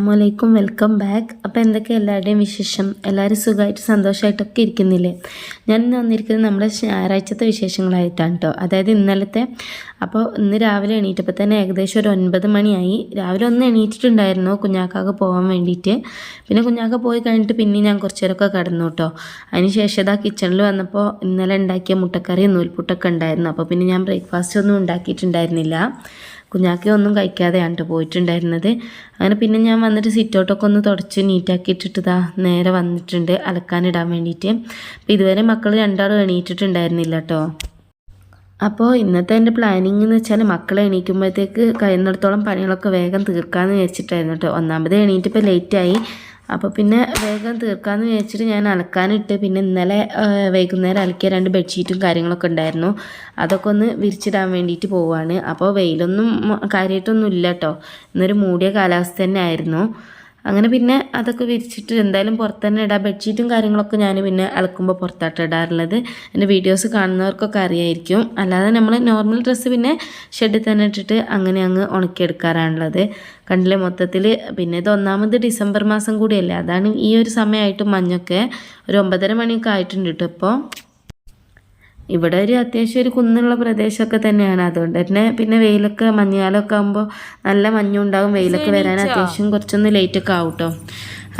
അസ്സലാമലൈക്കും, welcome back. അപ്പോൾ എന്തൊക്കെ എല്ലാവരുടെയും വിശേഷം? എല്ലാവരും സുഖമായിട്ട് സന്തോഷമായിട്ടൊക്കെ ഇരിക്കുന്നില്ലേ? ഞാൻ ഇന്ന് വന്നിരിക്കുന്നത് നമ്മുടെ ഞായറാഴ്ചത്തെ വിശേഷങ്ങളായിട്ടാണ് കേട്ടോ. അതായത് ഇന്നലത്തെ. അപ്പോൾ ഇന്ന് രാവിലെ എണീറ്റപ്പോൾ തന്നെ ഏകദേശം ഒരു 9 മണിയായി. രാവിലെ ഒന്ന് എണീറ്റിട്ടുണ്ടായിരുന്നു കുഞ്ഞാക്കാക്ക് പോകാൻ വേണ്ടിയിട്ട്. പിന്നെ കുഞ്ഞാക്ക പോയി കഴിഞ്ഞിട്ട് പിന്നെ ഞാൻ കുറച്ച് നേരമൊക്കെ കിടന്നു കേട്ടോ. അതിന് ശേഷം ഇതാ കിച്ചണിൽ വന്നപ്പോൾ ഇന്നലെ ഉണ്ടാക്കിയ മുട്ടക്കറിയും നൂൽപുട്ടൊക്കെ ഉണ്ടായിരുന്നു. അപ്പോൾ പിന്നെ ഞാൻ ബ്രേക്ക്ഫാസ്റ്റ് ഒന്നും ഉണ്ടാക്കിയിട്ടുണ്ടായിരുന്നില്ല. കുഞ്ഞാക്കി ഒന്നും കഴിക്കാതെയാണ് പോയിട്ടുണ്ടായിരുന്നത്. അങ്ങനെ പിന്നെ ഞാൻ വന്നിട്ട് സിറ്റൗട്ടൊക്കെ ഒന്ന് തുടച്ച് നീറ്റാക്കിയിട്ടിട്ട് നേരെ വന്നിട്ടുണ്ട് അലക്കാനിടാൻ വേണ്ടിയിട്ട്. അപ്പോൾ ഇതുവരെ മക്കൾ രണ്ടാളും എണീറ്റിട്ടുണ്ടായിരുന്നില്ല കേട്ടോ. അപ്പോൾ ഇന്നത്തെ എൻ്റെ പ്ലാനിങ് എന്ന് വെച്ചാൽ മക്കളെ എണീക്കുമ്പോഴത്തേക്ക് കഴിയുന്നിടത്തോളം പണികളൊക്കെ വേഗം തീർക്കാമെന്ന് വിചാരിച്ചിട്ടായിരുന്നു കേട്ടോ. ഒന്നാമത് എണീറ്റിപ്പോൾ ലേറ്റായി. അപ്പോൾ പിന്നെ വേഗം തീർക്കാമെന്ന് വിചാരിച്ചിട്ട് ഞാൻ അലക്കാനിട്ട്. പിന്നെ ഇന്നലെ വൈകുന്നേരം അലക്കിയ 2 ബെഡ്ഷീറ്റും കാര്യങ്ങളൊക്കെ ഉണ്ടായിരുന്നു. അതൊക്കെ ഒന്ന് വിരിച്ചിടാൻ വേണ്ടിയിട്ട് പോവുകയാണ്. അപ്പോൾ വെയിലൊന്നും കാര്യമായിട്ടൊന്നും ഇല്ല കേട്ടോ. ഇന്നൊരു മൂടിയ കാലാവസ്ഥ തന്നെ ആയിരുന്നു. അങ്ങനെ പിന്നെ അതൊക്കെ വിരിച്ചിട്ട് എന്തായാലും പുറത്ത് തന്നെ ഇടാം. ബെഡ്ഷീറ്റും കാര്യങ്ങളൊക്കെ ഞാൻ പിന്നെ അലക്കുമ്പോൾ പുറത്തായിട്ട് ഇടാറുള്ളത്. എൻ്റെ വീഡിയോസ് കാണുന്നവർക്കൊക്കെ അറിയായിരിക്കും. അല്ലാതെ നമ്മൾ നോർമൽ ഡ്രസ്സ് പിന്നെ ഷെഡിൽ തന്നെ ഇട്ടിട്ട് അങ്ങനെ അങ്ങ് ഉണക്കിയെടുക്കാറാണുള്ളത്. കണ്ടില്ലേ മൊത്തത്തിൽ. പിന്നെ ഇത് ഒന്നാമത് ഡിസംബർ മാസം കൂടിയല്ലേ, അതാണ് ഈ ഒരു സമയമായിട്ട് മഞ്ഞൊക്കെ ഒരു 9:30 മണിയൊക്കെ ആയിട്ടുണ്ട് കേട്ടോ. ഇപ്പോൾ ഇവിടെ ഒരു അത്യാവശ്യം ഒരു കുന്നുള്ള പ്രദേശമൊക്കെ തന്നെയാണ്. അതുകൊണ്ട് തന്നെ പിന്നെ വെയിലൊക്കെ മഞ്ഞുകാലമൊക്കെ ആകുമ്പോൾ നല്ല മഞ്ഞുണ്ടാകും. വെയിലൊക്കെ വരാൻ അത്യാവശ്യം കുറച്ചൊന്ന് ലേറ്റൊക്കെ ആവും കേട്ടോ.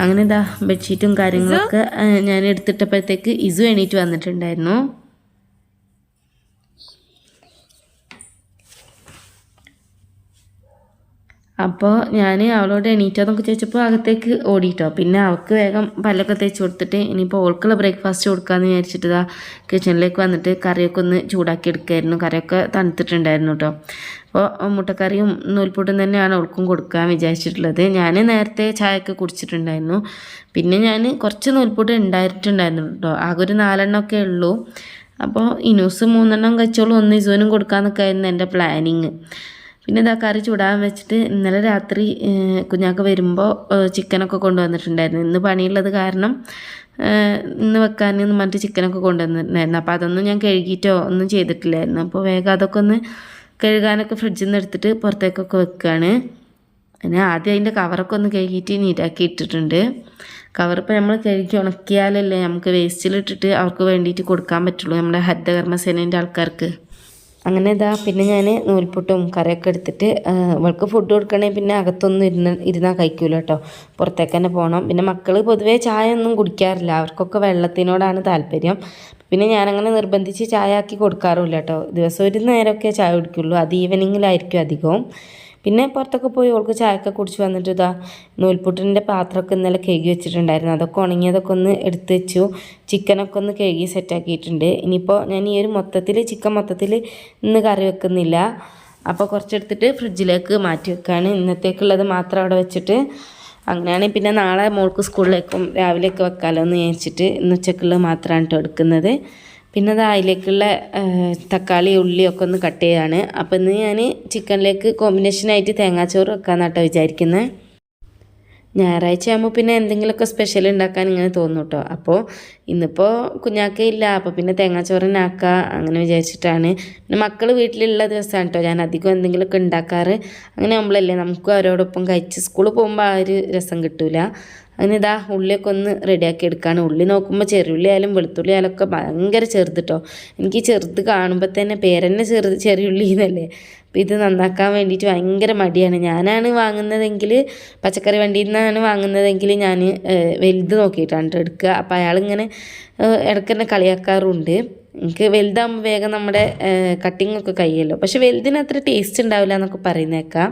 അങ്ങനെ ഇതാ ബെഡ്ഷീറ്റും കാര്യങ്ങളൊക്കെ ഞാൻ എടുത്തിട്ടപ്പോഴത്തേക്ക് ഇസു എണീറ്റ് വന്നിട്ടുണ്ടായിരുന്നു. അപ്പോൾ ഞാൻ അവളോട് എണീറ്റോന്നൊക്കെ ചോദിച്ചപ്പോൾ അകത്തേക്ക് ഓടിയിട്ടോ. പിന്നെ അവൾക്ക് വേഗം പല്ലൊക്കെ തേച്ച് കൊടുത്തിട്ട് ഇനിയിപ്പോൾ ഓൾക്കുള്ള ബ്രേക്ക്ഫാസ്റ്റ് കൊടുക്കാമെന്ന് വിചാരിച്ചിട്ട് കിച്ചണിലേക്ക് വന്നിട്ട് കറിയൊക്കെ ഒന്ന് ചൂടാക്കി എടുക്കുമായിരുന്നു. കറിയൊക്കെ തണുത്തിട്ടുണ്ടായിരുന്നു കേട്ടോ. അപ്പോൾ മുട്ടക്കറിയും നൂൽപുട്ടും തന്നെയാണ് അവൾക്കും കൊടുക്കാൻ വിചാരിച്ചിട്ടുള്ളത്. ഞാൻ നേരത്തെ ചായയൊക്കെ കുടിച്ചിട്ടുണ്ടായിരുന്നു. പിന്നെ ഞാൻ കുറച്ച് നൂൽപുട്ട് ഉണ്ടായിട്ടുണ്ടായിരുന്നു കേട്ടോ. ആകെ ഒരു 4 എണ്ണമൊക്കെ ഉള്ളൂ. അപ്പോൾ ഇനൂസ് 3 എണ്ണം കഴിച്ചോളൂ, 1 ഇസുവിനും കൊടുക്കാമെന്നൊക്കെ ആയിരുന്നു എൻ്റെ പ്ലാനിങ്. പിന്നെ ഇതാ കറി ചൂടാൻ വെച്ചിട്ട് ഇന്നലെ രാത്രി കുഞ്ഞാക്ക വരുമ്പോൾ ചിക്കനൊക്കെ കൊണ്ടുവന്നിട്ടുണ്ടായിരുന്നു. ഇന്ന് പണിയുള്ളത് കാരണം ഇന്ന് വെക്കാനെന്ന് പറഞ്ഞിട്ട് ചിക്കനൊക്കെ കൊണ്ടുവന്നിട്ടുണ്ടായിരുന്നു. അപ്പോൾ അതൊന്നും ഞാൻ കഴുകിയിട്ടോ ഒന്നും ചെയ്തിട്ടില്ലായിരുന്നു. അപ്പോൾ വേഗം അതൊക്കെ ഒന്ന് കഴുകാനൊക്കെ ഫ്രിഡ്ജിൽ നിന്ന് എടുത്തിട്ട് പുറത്തേക്കൊക്കെ വെക്കുകയാണ്. പിന്നെ ആദ്യം അതിൻ്റെ കവറൊക്കെ ഒന്ന് കഴുകിയിട്ട് നീറ്റാക്കി ഇട്ടിട്ടുണ്ട്. കവറിപ്പോൾ നമ്മൾ കഴുകി ഉണക്കിയാലല്ലേ നമുക്ക് വേസ്റ്റിലിട്ടിട്ട് അവർക്ക് വേണ്ടിയിട്ട് കൊടുക്കാൻ പറ്റുള്ളൂ, നമ്മുടെ ഹരിതകർമ്മസേനേൻ്റെ ആൾക്കാർക്ക്. അങ്ങനെ ഇതാ പിന്നെ ഞാൻ നൂൽപുട്ടും കറിയൊക്കെ എടുത്തിട്ട് അവൾക്ക് ഫുഡ് കൊടുക്കണേ പിന്നെ അകത്തൊന്നും ഇരുന്നാൽ കഴിക്കൂല കേട്ടോ. പുറത്തേക്ക് തന്നെ പോകണം. പിന്നെ മക്കൾ പൊതുവേ ചായ ഒന്നും കുടിക്കാറില്ല. അവർക്കൊക്കെ വെള്ളത്തിനോടാണ് താല്പര്യം. പിന്നെ ഞാനങ്ങനെ നിർബന്ധിച്ച് ചായ ആക്കി കൊടുക്കാറുമില്ല കേട്ടോ. ദിവസം ഒരു നേരമൊക്കെ ചായ കുടിക്കുള്ളൂ. അത് ഈവനിങ്ങിലായിരിക്കും അധികവും. പിന്നെ പുറത്തൊക്കെ പോയി ഓൾക്ക് ചായയൊക്കെ കുടിച്ച് വന്നിട്ട് ഇതാ നൂൽപുട്ടിൻ്റെ പാത്രമൊക്കെ ഇന്നലെ കഴുകി വെച്ചിട്ടുണ്ടായിരുന്നു. അതൊക്കെ ഉണങ്ങിയതൊക്കെ ഒന്ന് എടുത്ത് വെച്ചു. ചിക്കനൊക്കെ ഒന്ന് കഴുകി സെറ്റാക്കിയിട്ടുണ്ട്. ഇനിയിപ്പോൾ ഞാൻ ഈ ഒരു ചിക്കൻ മൊത്തത്തിൽ ഇന്ന് കറി വെക്കുന്നില്ല. അപ്പോൾ കുറച്ചെടുത്തിട്ട് ഫ്രിഡ്ജിലേക്ക് മാറ്റി വെക്കുകയാണ്. ഇന്നത്തേക്കുള്ളത് മാത്രം അവിടെ വെച്ചിട്ട് അങ്ങനെയാണെങ്കിൽ പിന്നെ നാളെ മോൾക്ക് സ്കൂളിലേക്കും രാവിലെയൊക്കെ വെക്കാമല്ലോ എന്ന് വിചാരിച്ചിട്ട് ഇന്ന് ഉച്ചക്കുള്ളത് മാത്രമാണ് കേട്ടോ എടുക്കുന്നത്. പിന്നെ അത് അതിലേക്കുള്ള തക്കാളി ഉള്ളിയൊക്കെ ഒന്ന് കട്ട് ചെയ്യാണ്. അപ്പോൾ ഇന്ന് ഞാൻ ചിക്കനിലേക്ക് കോമ്പിനേഷനായിട്ട് തേങ്ങാച്ചോറ് വെക്കാമെന്നാട്ടോ വിചാരിക്കുന്നത്. ഞായറാഴ്ച ആകുമ്പോൾ പിന്നെ എന്തെങ്കിലുമൊക്കെ സ്പെഷ്യൽ ഉണ്ടാക്കാൻ ഇങ്ങനെ തോന്നും കേട്ടോ. അപ്പോൾ ഇന്നിപ്പോൾ കുഞ്ഞാക്കയില്ല, അപ്പോൾ പിന്നെ തേങ്ങാച്ചോറിനെ ആക്കുക അങ്ങനെ വിചാരിച്ചിട്ടാണ്. പിന്നെ മക്കൾ വീട്ടിലുള്ള ദിവസമാണ് കേട്ടോ ഞാൻ അധികം എന്തെങ്കിലുമൊക്കെ ഉണ്ടാക്കാറ്. അങ്ങനെ ആകുമ്പോഴല്ലേ നമുക്കും അവരോടൊപ്പം കഴിച്ച് സ്കൂളിൽ പോകുമ്പോൾ ആ ഒരു രസം കിട്ടില്ല. അങ്ങനെ ഇതാ ഉള്ളിയൊക്കെ ഒന്ന് റെഡിയാക്കി എടുക്കുകയാണ്. ഉള്ളി നോക്കുമ്പോൾ ചെറുള്ളി ആയാലും വെളുത്തുള്ളി ആയാലും ഒക്കെ ഭയങ്കര ചെറുത് കേട്ടോ. എനിക്ക് ചെറുത് കാണുമ്പോൾ തന്നെ പേരെന്നെ ചെറിയുള്ളി എന്നല്ലേ. അപ്പോൾ ഇത് നന്നാക്കാൻ വേണ്ടിയിട്ട് ഭയങ്കര മടിയാണ്. ഞാനാണ് വാങ്ങുന്നതെങ്കിൽ പച്ചക്കറി വണ്ടിയിൽ നിന്നാണ് വാങ്ങുന്നതെങ്കിൽ ഞാൻ വലുത് നോക്കിയിട്ടാണ് എടുക്കുക. അപ്പോൾ അയാളിങ്ങനെ ഇടയ്ക്ക് തന്നെ കളിയാക്കാറുണ്ട്. എനിക്ക് വലുതാകുമ്പോൾ വേഗം നമ്മുടെ കട്ടിങ്ങൊക്കെ കഴിയുമല്ലോ. പക്ഷെ വലുതിന് അത്ര ടേസ്റ്റ് ഉണ്ടാവില്ല എന്നൊക്കെ പറയുന്നേക്കാം.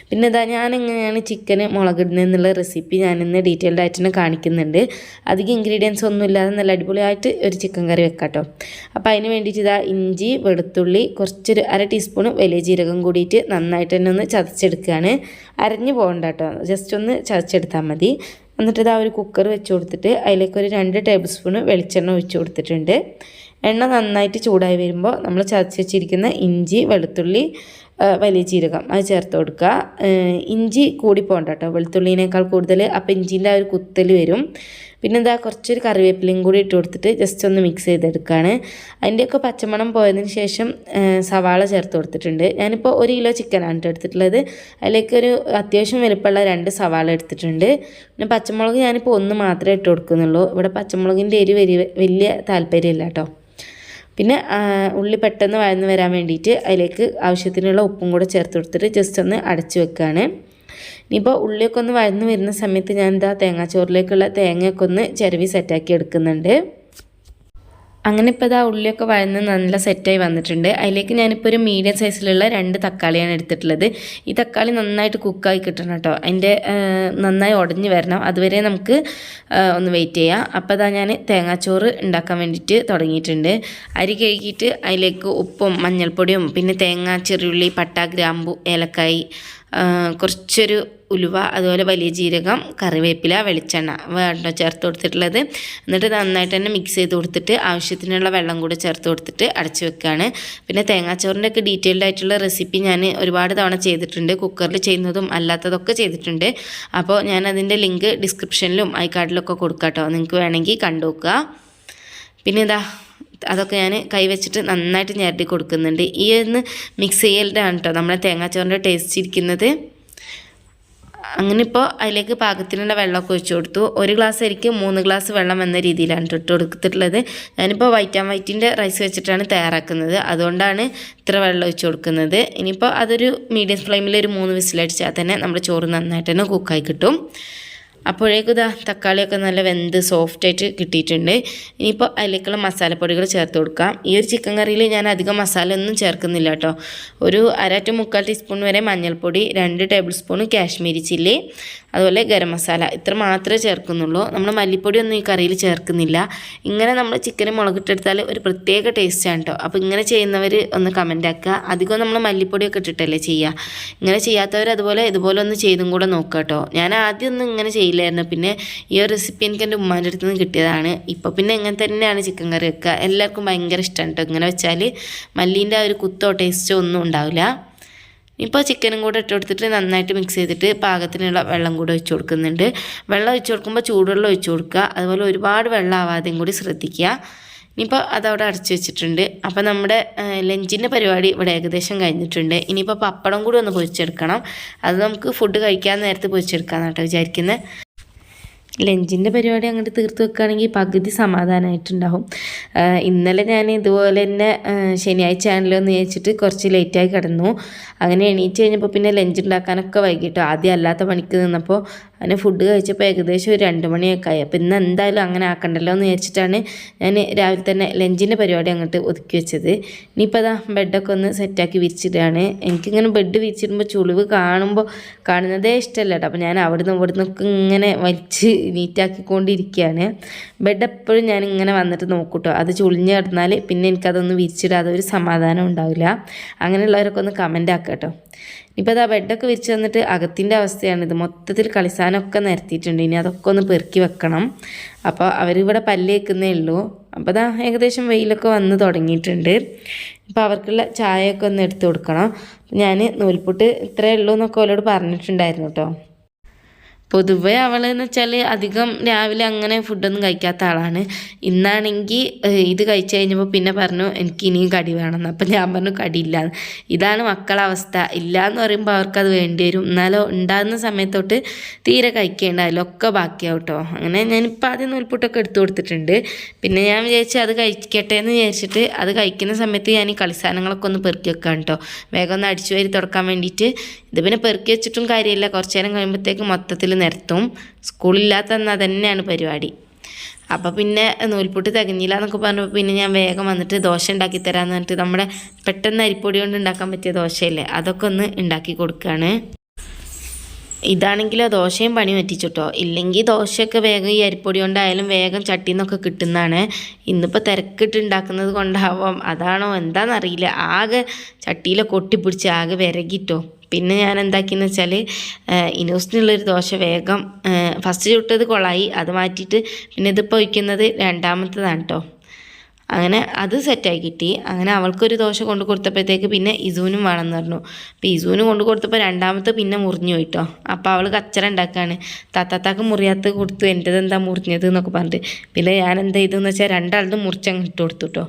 പിന്നെ ഇതാ ഞാനെങ്ങനെയാണ് ചിക്കന് മുളകിടുന്നതെന്നുള്ള റെസിപ്പി ഞാനിന്ന് ഡീറ്റെയിൽഡ് ആയിട്ട് തന്നെ കാണിക്കുന്നുണ്ട്. അധികം ഇൻഗ്രീഡിയൻസ് ഒന്നും ഇല്ലാതെ നല്ല അടിപൊളിയായിട്ട് ഒരു ചിക്കൻ കറി വെക്കാം കേട്ടോ. അപ്പോൾ അതിന് വേണ്ടിയിട്ട് ഇതാ ഇഞ്ചി വെളുത്തുള്ളി കുറച്ചൊരു 1/2 ടീസ്പൂൺ വലിയ ജീരകം കൂടിയിട്ട് നന്നായിട്ട് തന്നെ ഒന്ന് ചതച്ചെടുക്കുകയാണ്. അരഞ്ഞു പോകണ്ട കേട്ടോ, ജസ്റ്റ് ഒന്ന് ചതച്ചെടുത്താൽ മതി. എന്നിട്ട് ഇതാ ഒരു കുക്കർ വെച്ച് കൊടുത്തിട്ട് അതിലേക്കൊരു 2 ടേബിൾ സ്പൂൺ വെളിച്ചെണ്ണ ഒഴിച്ച് കൊടുത്തിട്ടുണ്ട്. എണ്ണ നന്നായിട്ട് ചൂടായി വരുമ്പോൾ നമ്മൾ ചതച്ച് വെച്ചിരിക്കുന്ന ഇഞ്ചി വെളുത്തുള്ളി വലിയ ജീരകം അത് ചേർത്ത് കൊടുക്കുക. ഇഞ്ചി കൂടി പോകണ്ട കേട്ടോ, വെളുത്തുള്ളിനേക്കാൾ കൂടുതൽ. അപ്പോൾ ഇഞ്ചിൻ്റെ ആ ഒരു കുത്തൽ വരും. പിന്നെ എന്താ കുറച്ചൊരു കറിവേപ്പിലയും കൂടി ഇട്ട് കൊടുത്തിട്ട് ജസ്റ്റ് ഒന്ന് മിക്സ് ചെയ്തെടുക്കുകയാണ്. അതിൻ്റെയൊക്കെ പച്ചമണം പോയതിന് ശേഷം സവാള ചേർത്ത് കൊടുത്തിട്ടുണ്ട്. ഞാനിപ്പോൾ 1 കിലോ ചിക്കനാണ് എടുത്തിട്ടുള്ളത്. അതിലേക്കൊരു അത്യാവശ്യം വലുപ്പമുള്ള 2 സവാള എടുത്തിട്ടുണ്ട്. പിന്നെ പച്ചമുളക് ഞാനിപ്പോൾ 1 മാത്രമേ ഇട്ട് കൊടുക്കുന്നുള്ളൂ. ഇവിടെ പച്ചമുളകിൻ്റെ എരി വലിയ താല്പര്യമില്ല കേട്ടോ. പിന്നെ ഉള്ളി പെട്ടെന്ന് വഴന്ന് വരാൻ വേണ്ടിയിട്ട് അതിലേക്ക് ആവശ്യത്തിനുള്ള ഉപ്പും കൂടെ ചേർത്ത് കൊടുത്തിട്ട് ജസ്റ്റ് ഒന്ന് അടച്ച് വെക്കുകയാണ്. ഇനിയിപ്പോൾ ഉള്ളിയൊക്കെ ഒന്ന് വഴന്ന് വരുന്ന സമയത്ത് ഞാൻ എന്താ തേങ്ങാച്ചോറിലേക്കുള്ള തേങ്ങയൊക്കെ ഒന്ന് ചിരവി സെറ്റാക്കി എടുക്കുന്നുണ്ട്. അങ്ങനെ ഇപ്പോൾ ഇതാ ഉള്ളിയൊക്കെ വഴന്ന് നല്ല സെറ്റായി വന്നിട്ടുണ്ട്. അതിലേക്ക് ഞാനിപ്പോൾ ഒരു മീഡിയം സൈസിലുള്ള 2 തക്കാളിയാണ് എടുത്തിട്ടുള്ളത്. ഈ തക്കാളി നന്നായിട്ട് കുക്കായി കിട്ടണം കേട്ടോ. അതിൻ്റെ നന്നായി ഉടഞ്ഞ് വരണം. അതുവരെ നമുക്ക് ഒന്ന് വെയിറ്റ് ചെയ്യാം. അപ്പോൾ ഇതാ ഞാൻ തേങ്ങാച്ചോറ് ഉണ്ടാക്കാൻ വേണ്ടിയിട്ട് തുടങ്ങിയിട്ടുണ്ട്. അരി കഴുകിയിട്ട് അതിലേക്ക് ഉപ്പും മഞ്ഞൾപ്പൊടിയും പിന്നെ തേങ്ങ, ചെറിയുള്ളി, പട്ട, ഗ്രാമ്പു, ഏലക്കായി, കുറച്ചൊരു ഉലുവ, അതുപോലെ വലിയ ജീരകം, കറിവേപ്പില, വെളിച്ചെണ്ണ വേണ്ട ചേർത്ത് കൊടുത്തിട്ടുള്ളത്. എന്നിട്ട് നന്നായിട്ട് തന്നെ മിക്സ് ചെയ്ത് കൊടുത്തിട്ട് ആവശ്യത്തിനുള്ള വെള്ളം കൂടെ ചേർത്ത് കൊടുത്തിട്ട് അടച്ച് വെക്കുകയാണ്. പിന്നെ തേങ്ങാച്ചോറിൻ്റെ ഒക്കെ ഡീറ്റെയിൽഡ് ആയിട്ടുള്ള റെസിപ്പി ഞാൻ ഒരുപാട് തവണ ചെയ്തിട്ടുണ്ട്. കുക്കറിൽ ചെയ്യുന്നതും അല്ലാത്തതൊക്കെ ചെയ്തിട്ടുണ്ട്. അപ്പോൾ ഞാൻ അതിൻ്റെ ലിങ്ക് ഡിസ്ക്രിപ്ഷനിലും ഐക്കാർഡിലൊക്കെ കൊടുക്കാം കേട്ടോ. നിങ്ങൾക്ക് വേണമെങ്കിൽ കണ്ടു നോക്കുക. പിന്നെ ഇതാ അതൊക്കെ ഞാൻ കൈ വെച്ചിട്ട് നന്നായിട്ട് ഞെരടി കൊടുക്കുന്നുണ്ട്. ഈ ഒന്ന് മിക്സ് ചെയ്യലാണ് കേട്ടോ നമ്മളെ തേങ്ങാച്ചോറിൻ്റെ ടേസ്റ്റ് ഇരിക്കുന്നത്. അങ്ങനെ ഇപ്പോൾ അതിലേക്ക് പാകത്തിനുള്ള വെള്ളമൊക്കെ ഒഴിച്ചു കൊടുത്തു. 1 ഗ്ലാസ് അരിക്ക് 3 ഗ്ലാസ് വെള്ളം എന്ന രീതിയിലാണ് ഇട്ട് കൊടുത്തിട്ടുള്ളത്. ഞാനിപ്പോൾ വൈറ്റിൻ്റെ റൈസ് വെച്ചിട്ടാണ് തയ്യാറാക്കുന്നത്. അതുകൊണ്ടാണ് ഇത്ര വെള്ളം ഒഴിച്ചു കൊടുക്കുന്നത്. ഇനിയിപ്പോൾ അതൊരു മീഡിയം ഫ്ലെയിമിൽ ഒരു 3 വിസിലടിച്ചാൽ തന്നെ നമ്മുടെ ചോറ് നന്നായിട്ട് തന്നെ കുക്കായി കിട്ടും. അപ്പോഴേക്കും ഇതാ തക്കാളിയൊക്കെ നല്ല വെന്ത് സോഫ്റ്റായിട്ട് കിട്ടിയിട്ടുണ്ട്. ഇനിയിപ്പോൾ അതിലേക്കുള്ള മസാലപ്പൊടികൾ ചേർത്ത് കൊടുക്കാം. ഈ ഒരു ചിക്കൻ കറിയിൽ ഞാൻ അധികം മസാല ഒന്നും ചേർക്കുന്നില്ല കേട്ടോ. ഒരു 1/2 to 3/4 ടീസ്പൂൺ വരെ മഞ്ഞൾപ്പൊടി, 2 ടേബിൾ സ്പൂൺ കാശ്മീരി ചില്ലി, അതുപോലെ ഗരം മസാല, ഇത്ര മാത്രമേ ചേർക്കുന്നുള്ളൂ. നമ്മൾ മല്ലിപ്പൊടിയൊന്നും ഈ കറിയിൽ ചേർക്കുന്നില്ല. ഇങ്ങനെ നമ്മൾ ചിക്കന് മുളകിട്ടെടുത്താൽ ഒരു പ്രത്യേക ടേസ്റ്റാണ് കേട്ടോ. അപ്പോൾ ഇങ്ങനെ ചെയ്യുന്നവർ ഒന്ന് കമൻ്റ് ആക്കുക. അധികം നമ്മൾ മല്ലിപ്പൊടിയൊക്കെ ഇട്ടിട്ടല്ലേ ചെയ്യുക. ഇങ്ങനെ ചെയ്യാത്തവർ ഇതുപോലെ ഒന്ന് ചെയ്തും കൂടെ നോക്കുക കേട്ടോ. ഞാൻ ആദ്യം ഒന്നും ഇങ്ങനെ ചെയ്യില്ലായിരുന്നു. പിന്നെ ഈ ഒരു റെസിപ്പി എനിക്ക് എൻ്റെ ഉമ്മാൻ്റെ അടുത്ത് നിന്ന് കിട്ടിയതാണ്. ഇപ്പോൾ പിന്നെ ഇങ്ങനെ തന്നെയാണ് ചിക്കൻ കറി വെക്കുക. എല്ലാവർക്കും ഭയങ്കര ഇഷ്ടമാണ് കേട്ടോ. ഇങ്ങനെ വെച്ചാൽ മല്ലീൻ്റെ ആ ഒരു കുത്തോ ടേസ്റ്റോ ഒന്നും ഉണ്ടാവില്ല. ഇപ്പോൾ ചിക്കനും കൂടെ ഇട്ട് കൊടുത്തിട്ട് നന്നായിട്ട് മിക്സ് ചെയ്തിട്ട് പാകത്തിനുള്ള വെള്ളം കൂടെ ഒഴിച്ച് കൊടുക്കുന്നുണ്ട്. വെള്ളം ഒഴിച്ച് കൊടുക്കുമ്പോൾ ചൂടുവെള്ളം ഒഴിച്ച് കൊടുക്കുക. അതുപോലെ ഒരുപാട് വെള്ളം ആവാതെയും കൂടി ശ്രദ്ധിക്കുക. ഇനിയിപ്പോൾ അതവിടെ അടച്ചു വെച്ചിട്ടുണ്ട്. അപ്പോൾ നമ്മുടെ ലഞ്ചിൻ്റെ പരിപാടി ഇവിടെ ഏകദേശം കഴിഞ്ഞിട്ടുണ്ട്. ഇനിയിപ്പോൾ പപ്പടം കൂടി ഒന്ന് പൊരിച്ചെടുക്കണം. അത് നമുക്ക് ഫുഡ് കഴിക്കാൻ നേരത്തെ പൊരിച്ചെടുക്കാമെന്ന് കേട്ടോ വിചാരിക്കുന്നത്. ലഞ്ചിൻ്റെ പരിപാടി അങ്ങോട്ട് തീർത്ത് വെക്കുകയാണെങ്കിൽ പകുതി സമാധാനമായിട്ടുണ്ടാവും. ഇന്നലെ ഞാൻ ഇതുപോലെ തന്നെ ശനിയാഴ്ച ആണല്ലോ എന്ന് വിചാരിച്ചിട്ട് കുറച്ച് ലേറ്റായി കിടന്നു. അങ്ങനെ എണീറ്റ് കഴിഞ്ഞപ്പോൾ പിന്നെ ലഞ്ച് ഉണ്ടാക്കാനൊക്കെ വൈകിട്ടോ. ആദ്യം അല്ലാത്ത പണിക്ക് നിന്നപ്പോൾ അങ്ങനെ ഫുഡ് കഴിച്ചപ്പോൾ ഏകദേശം ഒരു 2 മണിയൊക്കെ ആയി. അപ്പോൾ ഇന്ന് എന്തായാലും അങ്ങനെ ആക്കണ്ടല്ലോ എന്ന് വിചാരിച്ചിട്ടാണ് ഞാൻ രാവിലെ തന്നെ ലഞ്ചിൻ്റെ പരിപാടി അങ്ങോട്ട് ഒതുക്കി വെച്ചത്. ഇനിയിപ്പോൾ അതാ ബെഡൊക്കെ ഒന്ന് സെറ്റാക്കി വിരിച്ചിടുകയാണ്. എനിക്കിങ്ങനെ ബെഡ് വിരിച്ചിടുമ്പോൾ ചുളിവ് കാണുന്നതേ ഇഷ്ടമല്ല കേട്ടോ. അപ്പോൾ ഞാൻ ഇവിടുന്നൊക്കെ ഇങ്ങനെ വലിച്ച് നീറ്റാക്കിക്കൊണ്ടിരിക്കുകയാണ്. ബെഡ് എപ്പോഴും ഞാൻ ഇങ്ങനെ വന്നിട്ട് നോക്കൂട്ടോ. അത് ചുളിഞ്ഞ് കിടന്നാൽ പിന്നെ എനിക്കതൊന്ന് വിരിച്ചിടാതെ ഒരു സമാധാനം ഉണ്ടാവില്ല. അങ്ങനെയുള്ളവരൊക്കെ ഒന്ന് കമൻ്റ് ആക്കുക കേട്ടോ. ഇപ്പോൾ അതാ ബെഡൊക്കെ വിരിച്ച് തന്നിട്ട് അകത്തിൻ്റെ അവസ്ഥയാണിത്. മൊത്തത്തിൽ കളിസാനമൊക്കെ നിരത്തിയിട്ടുണ്ട്. ഇനി അതൊക്കെ ഒന്ന് പെറുക്കി വെക്കണം. അപ്പോൾ അവരിവിടെ പല്ല് വെക്കുന്നേ ഉള്ളൂ. അപ്പോൾ അതാ ഏകദേശം വെയിലൊക്കെ വന്ന് തുടങ്ങിയിട്ടുണ്ട്. ഇപ്പോൾ അവർക്കുള്ള ചായയൊക്കെ ഒന്ന് എടുത്ത് കൊടുക്കണം. ഞാൻ നൂൽപുട്ട് ഇത്രയേ ഉള്ളൂ എന്നൊക്കെ അവരോട് പറഞ്ഞിട്ടുണ്ടായിരുന്നു കേട്ടോ. പൊതുവേ അവളെന്ന് വെച്ചാൽ അധികം രാവിലെ അങ്ങനെ ഫുഡൊന്നും കഴിക്കാത്ത ആളാണ്. ഇന്നാണെങ്കിൽ ഇത് കഴിച്ച് കഴിഞ്ഞപ്പോൾ പിന്നെ പറഞ്ഞു എനിക്ക് ഇനിയും കടി വേണമെന്ന്. അപ്പം ഞാൻ പറഞ്ഞു കടിയില്ല. ഇതാണ് മക്കളെ അവസ്ഥ. ഇല്ല എന്ന് പറയുമ്പോൾ അവർക്കത് വേണ്ടി വരും. എന്നാലോ ഉണ്ടാകുന്ന സമയത്തോട്ട് തീരെ കഴിക്കേണ്ട അതിലൊക്കെ ബാക്കിയാവും കേട്ടോ. അങ്ങനെ ഞാനിപ്പോൾ ആദ്യം നൂൽപുട്ടൊക്കെ എടുത്തു കൊടുത്തിട്ടുണ്ട്. പിന്നെ ഞാൻ വിചാരിച്ചു അത് കഴിക്കട്ടെ എന്ന് വിചാരിച്ചിട്ട് അത് കഴിക്കുന്ന സമയത്ത് ഞാൻ ഈ കളിസാധനങ്ങളൊക്കെ ഒന്ന് പെറുക്കി വെക്കാം കേട്ടോ. വേഗം ഒന്ന് അടിച്ചു വാരി തുടക്കാൻ വേണ്ടിയിട്ട്. ഇത് പിന്നെ പെറുക്കി വെച്ചിട്ടും കാര്യമില്ല. കുറച്ച് നേരം കഴിയുമ്പോഴത്തേക്ക് മൊത്തത്തിൽ നിരത്തും. സ്കൂളില്ലാത്ത എന്നാൽ തന്നെയാണ് പരിപാടി. അപ്പോൾ പിന്നെ നൂൽപുട്ട് തികഞ്ഞില്ല എന്നൊക്കെ പറഞ്ഞപ്പോൾ പിന്നെ ഞാൻ വേഗം വന്നിട്ട് ദോശ ഉണ്ടാക്കി തരാമെന്ന് പറഞ്ഞിട്ട് നമ്മുടെ പെട്ടെന്ന് അരിപ്പൊടി കൊണ്ട് ഉണ്ടാക്കാൻ പറ്റിയ ദോശയല്ലേ അതൊക്കെ ഒന്ന് ഉണ്ടാക്കി കൊടുക്കുകയാണ്. ഇതാണെങ്കിലോ ദോശയും പണി പറ്റിച്ചിട്ടോ. ഇല്ലെങ്കിൽ ദോശയൊക്കെ വേഗം ഈ അരിപ്പൊടി കൊണ്ടായാലും വേഗം ചട്ടിയിൽ നിന്നൊക്കെ കിട്ടുന്നതാണ്. ഇന്നിപ്പോൾ തിരക്കിട്ട് ഉണ്ടാക്കുന്നത് കൊണ്ടാവാം അതാണോ എന്താണെന്നറിയില്ല. ആകെ ചട്ടിയിലൊക്കെ ഒട്ടിപ്പിടിച്ച് ആകെ വിരകിട്ടോ. പിന്നെ ഞാൻ എന്താക്കിയെന്ന് വെച്ചാൽ ഇനോസിനുള്ളൊരു ദോശ വേഗം ഫസ്റ്റ് ചുട്ടത് കൊളായി. അത് മാറ്റിയിട്ട് പിന്നെ ഇതിപ്പോൾ ഒഴിക്കുന്നത് 2ാമത്തതാണ് കേട്ടോ. അങ്ങനെ അത് സെറ്റായി കിട്ടി. അങ്ങനെ അവൾക്കൊരു ദോശ കൊണ്ട് കൊടുത്തപ്പോഴത്തേക്ക് പിന്നെ ഇസൂനും വേണമെന്ന് പറഞ്ഞു. അപ്പോൾ ഇസൂന് കൊണ്ട് കൊടുത്തപ്പോൾ രണ്ടാമത്തെ പിന്നെ മുറിഞ്ഞു പോയിട്ടോ. അപ്പോൾ അവൾ കച്ചറ ഉണ്ടാക്കുകയാണ്, താത്താക്ക് മുറിയാത്ത കൊടുത്തു, എൻ്റെത് എന്താ മുറിഞ്ഞത് എന്നൊക്കെ പറഞ്ഞിട്ട്. പിന്നെ ഞാൻ എന്താ ചെയ്തെന്ന് വെച്ചാൽ രണ്ടാളതും മുറിച്ചങ്ങ് ഇട്ട് കൊടുത്തു കേട്ടോ.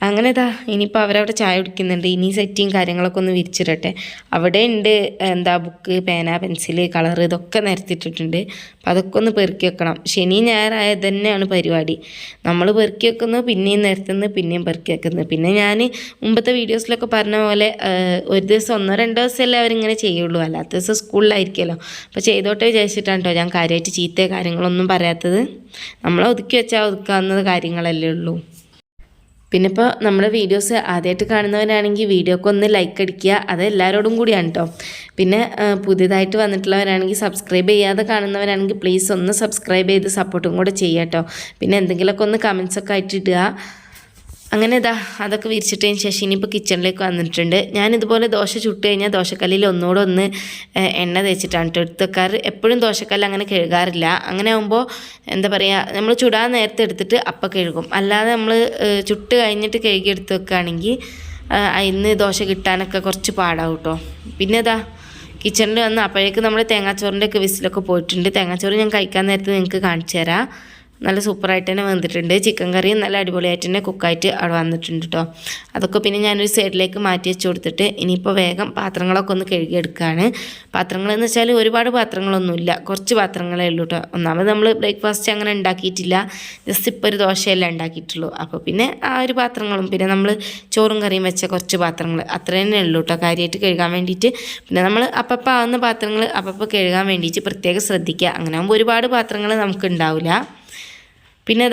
അങ്ങനെ ഇനിയിപ്പോൾ അവരവിടെ ചായ കുടിക്കുന്നുണ്ട്. ഇനി സെറ്റിയും കാര്യങ്ങളൊക്കെ ഒന്ന് വിരിച്ചിടട്ടെ. അവിടെ ഉണ്ട് എന്താ ബുക്ക്, പേന, പെൻസില്, കളർ ഇതൊക്കെ നിരത്തിയിട്ടിട്ടുണ്ട്. അപ്പം അതൊക്കെ ഒന്ന് പെറുക്കി വെക്കണം. ശനി ഞായറായത് തന്നെയാണ് പരിപാടി. നമ്മൾ പെറുക്കി വെക്കുന്നത് പിന്നെയും നിരത്തുന്നത്, പിന്നെയും പെറുക്കി വെക്കുന്നത്. പിന്നെ ഞാൻ മുമ്പത്തെ വീഡിയോസിലൊക്കെ പറഞ്ഞ പോലെ ഒരു ദിവസം 1-2 ദിവസമല്ലേ അവരിങ്ങനെ ചെയ്യുള്ളൂ, അല്ലാത്ത ദിവസം സ്കൂളിലായിരിക്കുമല്ലോ. അപ്പോൾ ചെയ്തോട്ടെ വിചാരിച്ചിട്ടാണ് കേട്ടോ ഞാൻ കാര്യമായിട്ട് ചീത്ത കാര്യങ്ങളൊന്നും പറയാത്തത്. നമ്മളെ ഒതുക്കി വെച്ചാൽ ഒതുക്കാവുന്നത് കാര്യങ്ങളല്ലേ ഉള്ളൂ. പിന്നെ ഇപ്പോൾ നമ്മുടെ വീഡിയോസ് ആദ്യമായിട്ട് കാണുന്നവരാണെങ്കിൽ വീഡിയോക്ക് ഒന്ന് ലൈക്ക് അടിക്കുക, അത് എല്ലാവരോടും കൂടിയാണ് കേട്ടോ. പിന്നെ പുതിയതായിട്ട് വന്നിട്ടുള്ളവരാണെങ്കിൽ സബ്സ്ക്രൈബ് ചെയ്യാതെ കാണുന്നവരാണെങ്കിൽ പ്ലീസ് ഒന്ന് സബ്സ്ക്രൈബ് ചെയ്ത് സപ്പോർട്ടും കൂടെ ചെയ്യുക കേട്ടോ. പിന്നെ എന്തെങ്കിലുമൊക്കെ ഒന്ന് കമൻസൊക്കെ ആയിട്ട് ഇടുക. അങ്ങനെ അതൊക്കെ വിരിച്ചിട്ടതിന് ശേഷം ഇനിയിപ്പോൾ കിച്ചണിലേക്ക് വന്നിട്ടുണ്ട്. ഞാനിതുപോലെ ദോശ ചുട്ട് കഴിഞ്ഞാൽ ദോശക്കല്ലിൽ ഒന്നുകൂടെ ഒന്ന് എണ്ണ തേച്ചിട്ടാണ് കേട്ടോ എടുത്ത് വെക്കാറ്. എപ്പോഴും ദോശക്കല്ല് അങ്ങനെ കഴുകാറില്ല. അങ്ങനെ ആകുമ്പോൾ എന്താ പറയുക, നമ്മൾ ചുടാൻ നേരത്തെ എടുത്തിട്ട് അപ്പം കഴുകും. അല്ലാതെ നമ്മൾ ചുട്ട് കഴിഞ്ഞിട്ട് കഴുകി എടുത്ത് വെക്കുകയാണെങ്കിൽ ഇന്ന് ദോശ കിട്ടാനൊക്കെ കുറച്ച് പാടാവും കേട്ടോ. പിന്നെ കിച്ചണിൽ വന്ന് അപ്പോഴേക്ക് നമ്മുടെ തേങ്ങാച്ചോറിൻ്റെ ഒക്കെ വിസിലൊക്കെ പോയിട്ടുണ്ട്. തേങ്ങാച്ചോറ് ഞാൻ കഴിക്കാൻ നേരത്ത് നിങ്ങൾക്ക് കാണിച്ചു തരാം. നല്ല സൂപ്പറായിട്ട് തന്നെ വന്നിട്ടുണ്ട്. ചിക്കൻ കറിയും നല്ല അടിപൊളിയായിട്ട് തന്നെ കുക്കായിട്ട് അവിടെ വന്നിട്ടുണ്ട് കേട്ടോ. അതൊക്കെ പിന്നെ ഞാനൊരു സൈഡിലേക്ക് മാറ്റി വെച്ച് കൊടുത്തിട്ട് ഇനിയിപ്പോൾ വേഗം പാത്രങ്ങളൊക്കെ ഒന്ന് കഴുകിയെടുക്കുകയാണ്. പാത്രങ്ങളെന്ന് വെച്ചാൽ ഒരുപാട് പാത്രങ്ങളൊന്നുമില്ല, കുറച്ച് പാത്രങ്ങളേ ഉള്ളൂ കേട്ടോ. ഒന്നാമത് നമ്മൾ ബ്രേക്ക്ഫാസ്റ്റ് അങ്ങനെ ഉണ്ടാക്കിയിട്ടില്ല, ജസ്റ്റ് ഇപ്പോൾ ഒരു ദോശയല്ലേ ഉണ്ടാക്കിയിട്ടുള്ളൂ. അപ്പോൾ പിന്നെ ആ ഒരു പാത്രങ്ങളും പിന്നെ നമ്മൾ ചോറും കറിയും വെച്ച കുറച്ച് പാത്രങ്ങൾ അത്ര തന്നെ ഉള്ളൂ കേട്ടോ കാര്യമായിട്ട് കഴുകാൻ വേണ്ടിയിട്ട്. പിന്നെ നമ്മൾ അപ്പം ആവുന്ന പാത്രങ്ങൾ അപ്പം കഴുകാൻ വേണ്ടിയിട്ട് പ്രത്യേകം ശ്രദ്ധിക്കുക. അങ്ങനെ ആകുമ്പോൾ ഒരുപാട് പാത്രങ്ങൾ നമുക്ക് ഉണ്ടാവില്ല. പിന്നെ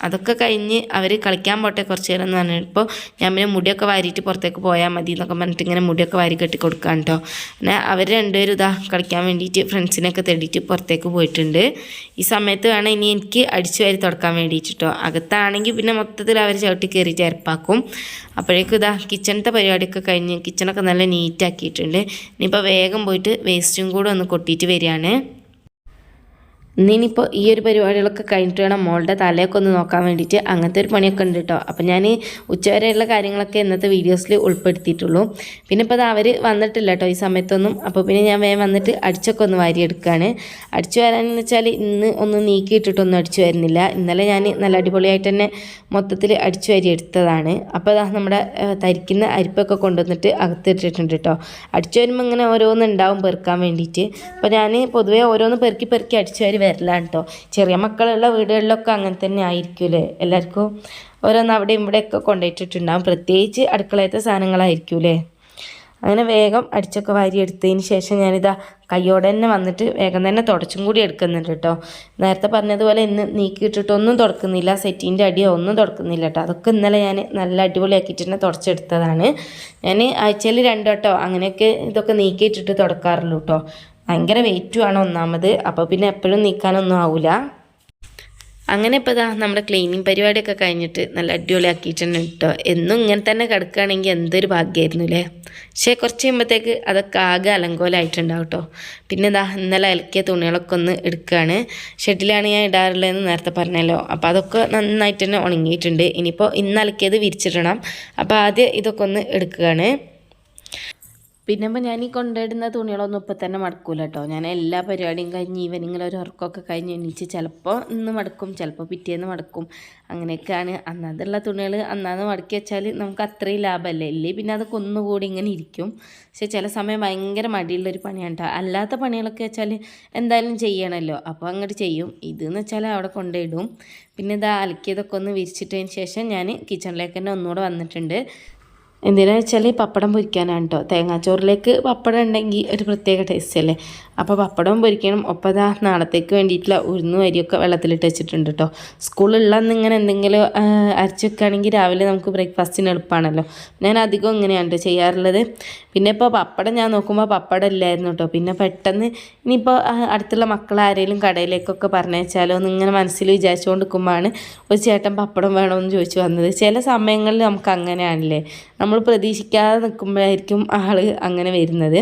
അതൊക്കെ കഴിഞ്ഞ് അവർ കളിക്കാൻ പോട്ടെ കുറച്ച് നേരം എന്ന് പറഞ്ഞപ്പോൾ ഞാൻ പിന്നെ മുടിയൊക്കെ വാരിയിട്ട് പുറത്തേക്ക് പോയാൽ മതി എന്നൊക്കെ പറഞ്ഞിട്ട് ഇങ്ങനെ മുടിയൊക്കെ വാരി കെട്ടി കൊടുക്കാൻ കേട്ടോ. പിന്നെ അവർ രണ്ടുപേരും കളിക്കാൻ വേണ്ടിയിട്ട് ഫ്രണ്ട്സിനെയൊക്കെ തേടിയിട്ട് പുറത്തേക്ക് പോയിട്ടുണ്ട്. ഈ സമയത്ത് വേണം ഇനി എനിക്ക് അടിച്ചു വാരി തുടക്കാൻ വേണ്ടിയിട്ട് കേട്ടോ. അകത്താണെങ്കിൽ പിന്നെ മൊത്തത്തിൽ അവർ ചവിട്ടി കയറിയിട്ട് ഇരപ്പാക്കും. അപ്പോഴേക്കും കിച്ചണത്തെ പരിപാടിയൊക്കെ കഴിഞ്ഞ് കിച്ചണൊക്കെ നല്ല നീറ്റാക്കിയിട്ടുണ്ട്. ഇനിയിപ്പോൾ വേഗം പോയിട്ട് വേസ്റ്റും കൂടെ ഒന്ന് കൊട്ടിയിട്ട് വരികയാണ്. ഇന്നിപ്പോൾ ഈ ഒരു പരിപാടികളൊക്കെ കഴിഞ്ഞിട്ട് വേണം മോളുടെ തലയൊക്കെ ഒന്ന് നോക്കാൻ വേണ്ടിയിട്ട്. അങ്ങനത്തെ ഒരു പണിയൊക്കെ ഉണ്ട് കേട്ടോ. അപ്പോൾ ഞാൻ ഉച്ചവരെയുള്ള കാര്യങ്ങളൊക്കെ ഇന്നത്തെ വീഡിയോസിൽ ഉൾപ്പെടുത്തിയിട്ടുള്ളൂ. പിന്നെ ഇപ്പോൾ അവർ വന്നിട്ടില്ല കേട്ടോ ഈ സമയത്തൊന്നും. അപ്പോൾ പിന്നെ ഞാൻ വേഗം വന്നിട്ട് അടിച്ചൊക്കെ ഒന്ന് വാരിയെടുക്കുകയാണ്. അടിച്ചു വരാനെന്ന് വെച്ചാൽ ഇന്ന് ഒന്നും നീക്കിയിട്ടിട്ടൊന്നും അടിച്ചു വരുന്നില്ല. ഇന്നലെ ഞാൻ നല്ല അടിപൊളിയായിട്ട് തന്നെ മൊത്തത്തിൽ അടിച്ചു വാരി എടുത്തതാണ്. അപ്പോൾ നമ്മുടെ തരിക്കുന്ന അരിപ്പൊക്കെ കൊണ്ടുവന്നിട്ട് അകത്തിട്ടിട്ടുണ്ട് കേട്ടോ. അടിച്ചു വരുമ്പോൾ ഇങ്ങനെ ഓരോന്നുണ്ടാവും പെറുക്കാൻ വേണ്ടിയിട്ട്. അപ്പോൾ ഞാൻ പൊതുവേ ഓരോന്ന് പെറുക്കി അടിച്ചു വാരി വരലാണ് കേട്ടോ. ചെറിയ മക്കളുള്ള വീടുകളിലൊക്കെ അങ്ങനെ തന്നെ ആയിരിക്കുമല്ലേ, എല്ലാവർക്കും ഓരോന്ന് അവിടെ ഇവിടെയൊക്കെ കൊണ്ടുപോയിട്ടിട്ടുണ്ടാകും. പ്രത്യേകിച്ച് അടുക്കളയത്തെ സാധനങ്ങളായിരിക്കുമല്ലേ. അങ്ങനെ വേഗം അടിച്ചൊക്കെ വാരി എടുത്തതിന് ശേഷം ഞാനിതാ കയ്യോടെ തന്നെ വന്നിട്ട് വേഗം തന്നെ തുടച്ചും കൂടി എടുക്കുന്നുണ്ട് കേട്ടോ. നേരത്തെ പറഞ്ഞതുപോലെ ഇന്ന് നീക്കിയിട്ടിട്ടൊന്നും തുടക്കുന്നില്ല, സെറ്റിൻ്റെ അടിയോ ഒന്നും തുടക്കുന്നില്ല കേട്ടോ. അതൊക്കെ ഇന്നലെ ഞാൻ നല്ല അടിപൊളിയാക്കിയിട്ട് തന്നെ തുടച്ചെടുത്തതാണ്. ഞാൻ ആഴ്ചയിൽ 2 വട്ടോ അങ്ങനെയൊക്കെ ഇതൊക്കെ നീക്കിയിട്ടിട്ട് തുടക്കാറുള്ളൂ കേട്ടോ. ഭയങ്കര വെയിറ്റുമാണ് ഒന്നാമത്, അപ്പോൾ പിന്നെ എപ്പോഴും നീക്കാനൊന്നും ആവില്ല. അങ്ങനെ ഇപ്പോൾ നമ്മുടെ ക്ലീനിങ് പരിപാടിയൊക്കെ കഴിഞ്ഞിട്ട് നല്ല അടിപൊളിയാക്കിയിട്ടുണ്ട് കേട്ടോ. എന്നും ഇങ്ങനെ തന്നെ കിടക്കുകയാണെങ്കിൽ എന്തൊരു ഭാഗ്യമായിരുന്നു അല്ലേ. പക്ഷേ കുറച്ച് കഴിയുമ്പോഴത്തേക്ക് അതൊക്കെ ആകെ അലങ്കോലമായിട്ടുണ്ടാവും കേട്ടോ. പിന്നെ ഇന്നലെ അലക്കിയ തുണികളൊക്കെ ഒന്ന് എടുക്കുകയാണ്. ഷെഡിലാണ് ഞാൻ ഇടാറുള്ളതെന്ന് നേരത്തെ പറഞ്ഞല്ലോ. അപ്പോൾ അതൊക്കെ നന്നായിട്ട് തന്നെ ഉണങ്ങിയിട്ടുണ്ട്. ഇനിയിപ്പോൾ ഇന്ന് അലക്കിയത് വിരിച്ചിടണം. അപ്പോൾ ആദ്യം ഇതൊക്കെ ഒന്ന് എടുക്കുകയാണ്. പിന്നെ ഇപ്പോൾ ഞാൻ ഈ കൊണ്ടിടുന്ന തുണികളൊന്നും ഇപ്പോൾ തന്നെ മടക്കൂല കേട്ടോ. ഞാൻ എല്ലാ പരിപാടിയും കഴിഞ്ഞ് ഈവനിങ്ങിൽ ഒരു ഉറക്കമൊക്കെ കഴിഞ്ഞ് എണീച്ച് ചിലപ്പോൾ ഇന്ന് മടക്കും, ചിലപ്പോൾ പിറ്റേന്ന് മടക്കും. അങ്ങനെയൊക്കെയാണ്. അന്നതുള്ള തുണികൾ അന്നാന്ന് മടക്കി വെച്ചാൽ നമുക്ക് അത്രയും ലാഭമല്ലേ. ഇല്ലേ പിന്നെ അതൊക്കെ ഒന്നുകൂടി ഇങ്ങനെ ഇരിക്കും. പക്ഷേ ചില സമയം ഭയങ്കര മടിയുള്ളൊരു പണിയാണ് കേട്ടോ. അല്ലാത്ത പണികളൊക്കെ വെച്ചാൽ എന്തായാലും ചെയ്യണമല്ലോ, അപ്പോൾ അങ്ങോട്ട് ചെയ്യും. ഇതെന്ന് വെച്ചാൽ അവിടെ കൊണ്ടിടും. പിന്നെ അലക്കിയതൊക്കെ ഒന്ന് വിരിച്ചിട്ടതിന് ശേഷം ഞാൻ കിച്ചണിലേക്ക് തന്നെ ഒന്നുകൂടെ വന്നിട്ടുണ്ട്. എന്തിനാണെന്ന് വെച്ചാൽ പപ്പടം പൊരിക്കാനാണ് കേട്ടോ. തേങ്ങാച്ചോറിലേക്ക് പപ്പടം ഉണ്ടെങ്കിൽ ഒരു പ്രത്യേക ടേസ്റ്റ് അല്ലേ. അപ്പോൾ പപ്പടവും പൊരിക്കണം. ഒപ്പം നാളത്തേക്ക് വേണ്ടിയിട്ടുള്ള ഉഴുന്നും അരിയൊക്കെ വെള്ളത്തിലിട്ട് വെച്ചിട്ടുണ്ട് കേട്ടോ. സ്കൂളിലുള്ളന്ന് ഇങ്ങനെ എന്തെങ്കിലും അരച്ച് വെക്കുകയാണെങ്കിൽ രാവിലെ നമുക്ക് ബ്രേക്ക്ഫാസ്റ്റിന് എളുപ്പമാണല്ലോ. ഞാൻ അധികം ഇങ്ങനെയാണ് കേട്ടോ ചെയ്യാറുള്ളത്. പിന്നെ ഇപ്പോൾ പപ്പടം ഞാൻ നോക്കുമ്പോൾ പപ്പടം ഇല്ലായിരുന്നു കേട്ടോ. പിന്നെ പെട്ടെന്ന് ഇനിയിപ്പോൾ അടുത്തുള്ള മക്കളെ ആരെങ്കിലും കടയിലേക്കൊക്കെ പറഞ്ഞയച്ചാലോ എന്ന് ഇങ്ങനെ മനസ്സിൽ വിചാരിച്ചുകൊണ്ട് നിൽക്കുമ്പോഴാണ് ഒരു ചേട്ടൻ പപ്പടം വേണമെന്ന് ചോദിച്ചു വന്നത്. ചില സമയങ്ങളിൽ നമുക്ക് അങ്ങനെയാണല്ലേ, നമ്മൾ പ്രതീക്ഷിക്കാതെ നിൽക്കുമ്പോഴായിരിക്കും ആൾ അങ്ങനെ വരുന്നത്.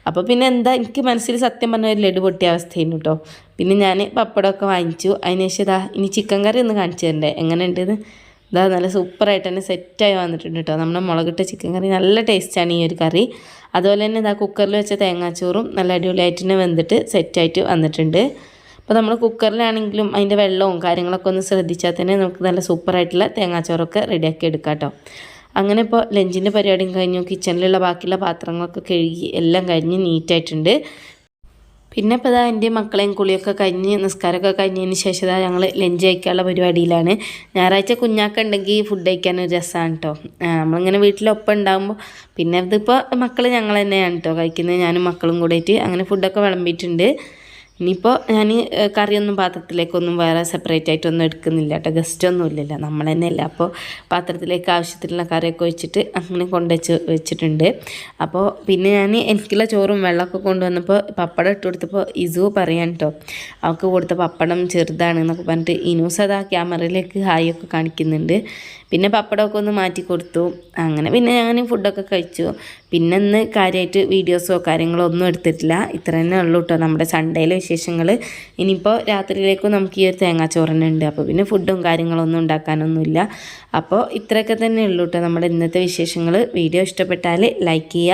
അപ്പോൾ പിന്നെ എനിക്ക് മനസ്സിൽ സത്യം പറഞ്ഞ ഒരു ലഡു പൊട്ടിയ അവസ്ഥയായിരുന്നു കേട്ടോ. പിന്നെ ഞാൻ പപ്പടമൊക്കെ വാങ്ങിച്ചു. അതിനുശേഷം ഇനി ചിക്കൻ കറി ഒന്ന് കാണിച്ചു തരണ്ടേ എങ്ങനെ ഉണ്ടെന്ന്. ഇതാ നല്ല സൂപ്പറായിട്ട് തന്നെ സെറ്റായി വന്നിട്ടുണ്ട് കേട്ടോ. നമ്മുടെ മുളകിട്ട ചിക്കൻ കറി നല്ല ടേസ്റ്റാണ് ഈ ഒരു കറി. അതുപോലെ തന്നെ ഇതാ കുക്കറിൽ വെച്ച തേങ്ങാച്ചോറും നല്ല അടിപൊളിയായിട്ട് തന്നെ വെന്തിട്ട് സെറ്റായിട്ട് വന്നിട്ടുണ്ട്. അപ്പോൾ നമ്മൾ കുക്കറിലാണെങ്കിലും അതിൻ്റെ വെള്ളവും കാര്യങ്ങളൊക്കെ ഒന്ന് ശ്രദ്ധിച്ചാൽ തന്നെ നമുക്ക് നല്ല സൂപ്പറായിട്ടുള്ള തേങ്ങാച്ചോറൊക്കെ റെഡിയാക്കി എടുക്കാം കേട്ടോ. അങ്ങനെ ഇപ്പോൾ ലഞ്ചിൻ്റെ പരിപാടിയും കഴിഞ്ഞു. കിച്ചണിലുള്ള ബാക്കിയുള്ള പാത്രങ്ങളൊക്കെ കഴുകി എല്ലാം കഴിഞ്ഞ് നീറ്റായിട്ടുണ്ട്. പിന്നെ ഇപ്പോൾ ഇതാ എൻ്റെ മക്കളെയും കുളിയൊക്കെ കഴിഞ്ഞ് നിസ്കാരമൊക്കെ കഴിഞ്ഞതിന് ശേഷം ഞങ്ങൾ ലഞ്ച് കഴിക്കാനുള്ള പരിപാടിയിലാണ്. ഞായറാഴ്ച കുഞ്ഞാക്ക ഉണ്ടെങ്കിൽ ഫുഡ് കഴിക്കാനൊരു രസമാണ് കേട്ടോ. നമ്മളിങ്ങനെ വീട്ടിലൊപ്പം ഉണ്ടാകുമ്പോൾ പിന്നെ ഇതിപ്പോൾ മക്കൾ ഞങ്ങൾ തന്നെയാണ് കേട്ടോ കഴിക്കുന്നത്, ഞാനും മക്കളും കൂടിയിട്ട്. അങ്ങനെ ഫുഡൊക്കെ വിളമ്പിയിട്ടുണ്ട്. ഇനിയിപ്പോൾ ഞാൻ കറിയൊന്നും പാത്രത്തിലേക്കൊന്നും വേറെ സെപ്പറേറ്റ് ആയിട്ടൊന്നും എടുക്കുന്നില്ല കേട്ടോ. ഗസ്റ്റൊന്നും ഇല്ലല്ലോ, നമ്മൾ തന്നെയല്ല. അപ്പോൾ പാത്രത്തിലേക്ക് ആവശ്യത്തിനുള്ള കറിയൊക്കെ വെച്ചിട്ട് അങ്ങനെ വെച്ചിട്ടുണ്ട്. അപ്പോൾ പിന്നെ ഞാൻ എനിക്കുള്ള ചോറും വെള്ളമൊക്കെ കൊണ്ടുവന്നപ്പോൾ പപ്പടം ഇട്ട് കൊടുത്തപ്പോൾ ഇസു പറയാൻ കേട്ടോ, അവൾക്ക് കൊടുത്ത പപ്പടം ചെറുതാണ് എന്നൊക്കെ പറഞ്ഞിട്ട് ഇനൂസ് അതാ ക്യാമറയിലേക്ക് ഹായ് ഒക്കെ കാണിക്കുന്നുണ്ട്. പിന്നെ പപ്പടമൊക്കെ ഒന്ന് മാറ്റി കൊടുത്തു. അങ്ങനെ പിന്നെ ഞാൻ ഫുഡൊക്കെ കഴിച്ചു. പിന്നെ ഇന്ന് കാര്യമായിട്ട് വീഡിയോസോ കാര്യങ്ങളോ ഒന്നും എടുത്തിട്ടില്ല. ഇത്ര തന്നെ ഉള്ളൂ കേട്ടോ നമ്മുടെ സൺഡേയിലെ വിശേഷങ്ങൾ. ഇനിയിപ്പോൾ രാത്രിയിലേക്കും നമുക്ക് ഈ ഒരു തേങ്ങാച്ചോറന്നെ ഉണ്ട്. അപ്പോൾ പിന്നെ ഫുഡും കാര്യങ്ങളൊന്നും ഉണ്ടാക്കാനൊന്നുമില്ല. അപ്പോൾ ഇത്രയൊക്കെ തന്നെ ഉള്ളൂ കേട്ടോ നമ്മുടെ ഇന്നത്തെ വിശേഷങ്ങൾ. വീഡിയോ ഇഷ്ടപ്പെട്ടാൽ ലൈക്ക് ചെയ്യുക.